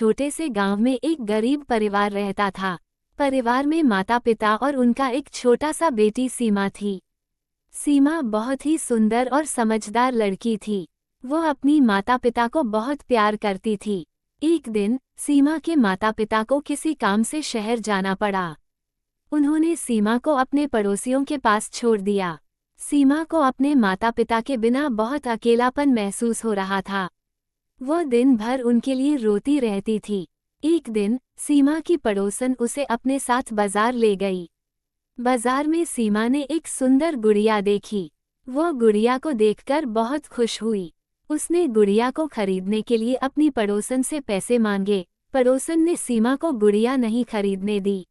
छोटे से गांव में एक गरीब परिवार रहता था। परिवार में माता पिता और उनका एक छोटा सा बेटी सीमा थी। सीमा बहुत ही सुंदर और समझदार लड़की थी। वो अपनी माता पिता को बहुत प्यार करती थी। एक दिन सीमा के माता पिता को किसी काम से शहर जाना पड़ा। उन्होंने सीमा को अपने पड़ोसियों के पास छोड़ दिया। सीमा को अपने माता पिता के बिना बहुत अकेलापन महसूस हो रहा था। वो दिन भर उनके लिए रोती रहती थी। एक दिन सीमा की पड़ोसन उसे अपने साथ बाजार ले गई। बाजार में सीमा ने एक सुंदर गुड़िया देखी। वो गुड़िया को देखकर बहुत खुश हुई। उसने गुड़िया को खरीदने के लिए अपनी पड़ोसन से पैसे मांगे। पड़ोसन ने सीमा को गुड़िया नहीं खरीदने दी।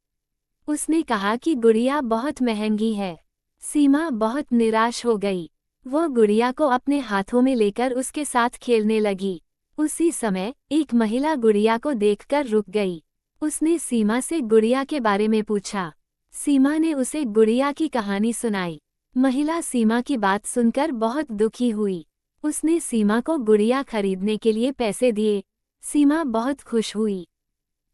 उसने कहा कि गुड़िया बहुत महंगी है। सीमा बहुत निराश हो गई। वो गुड़िया को अपने हाथों में लेकर उसके साथ खेलने लगी। उसी समय एक महिला गुड़िया को देखकर रुक गई। उसने सीमा से गुड़िया के बारे में पूछा। सीमा ने उसे गुड़िया की कहानी सुनाई। महिला सीमा की बात सुनकर बहुत दुखी हुई। उसने सीमा को गुड़िया खरीदने के लिए पैसे दिए। सीमा बहुत खुश हुई।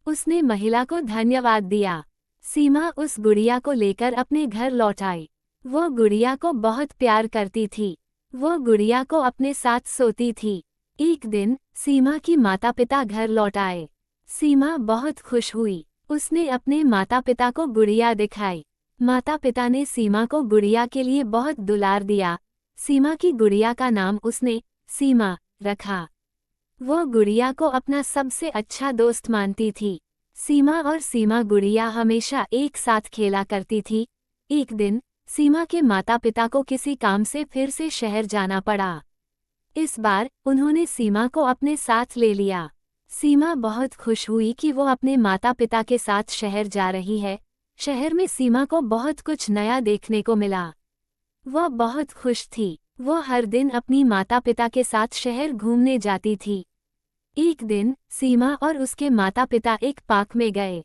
उसने महिला को धन्यवाद दिया। सीमा उस गुड़िया को लेकर अपने घर लौट आई। वो गुड़िया को बहुत प्यार करती थी। वो गुड़िया को अपने साथ सोती थी। एक दिन सीमा की माता पिता घर लौट आए। सीमा बहुत खुश हुई। उसने अपने माता पिता को गुड़िया दिखाई। माता पिता ने सीमा को गुड़िया के लिए बहुत दुलार दिया। सीमा की गुड़िया का नाम उसने सीमा रखा। वो गुड़िया को अपना सबसे अच्छा दोस्त मानती थी। सीमा और सीमा गुड़िया हमेशा एक साथ खेला करती थी। एक दिन सीमा के माता पिता को किसी काम से फिर से शहर जाना पड़ा। इस बार उन्होंने सीमा को अपने साथ ले लिया। सीमा बहुत खुश हुई कि वो अपने माता पिता के साथ शहर जा रही है। शहर में सीमा को बहुत कुछ नया देखने को मिला। वह बहुत खुश थी। वो हर दिन अपनी माता पिता के साथ शहर घूमने जाती थी। एक दिन सीमा और उसके माता पिता एक पार्क में गए।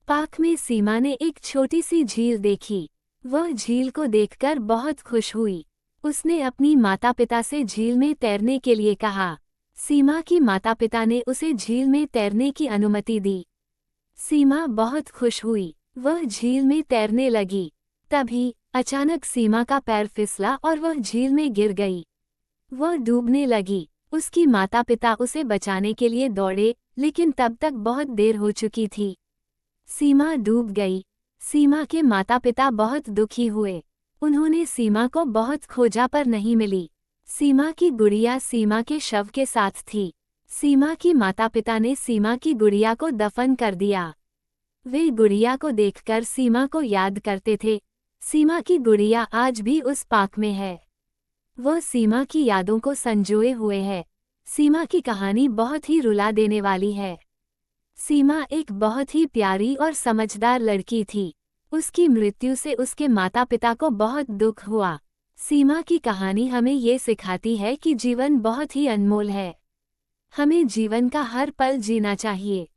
पार्क में सीमा ने एक छोटी सी झील देखी। वह झील को देखकर बहुत खुश हुई। उसने अपनी माता पिता से झील में तैरने के लिए कहा। सीमा की माता पिता ने उसे झील में तैरने की अनुमति दी। सीमा बहुत खुश हुई। वह झील में तैरने लगी। तभी अचानक सीमा का पैर फिसला और वह झील में गिर गई। वह डूबने लगी। उसकी माता पिता उसे बचाने के लिए दौड़े, लेकिन तब तक बहुत देर हो चुकी थी। सीमा डूब गई। सीमा के माता पिता बहुत दुखी हुए। उन्होंने सीमा को बहुत खोजा पर नहीं मिली। सीमा की गुड़िया सीमा के शव के साथ थी। सीमा की माता पिता ने सीमा की गुड़िया को दफन कर दिया। वे गुड़िया को देखकर सीमा को याद करते थे। सीमा की गुड़िया आज भी उस पार्क में है। वह सीमा की यादों को संजोए हुए है। सीमा की कहानी बहुत ही रुला देने वाली है। सीमा एक बहुत ही प्यारी और समझदार लड़की थी। उसकी मृत्यु से उसके माता पिता को बहुत दुख हुआ। सीमा की कहानी हमें ये सिखाती है कि जीवन बहुत ही अनमोल है। हमें जीवन का हर पल जीना चाहिए।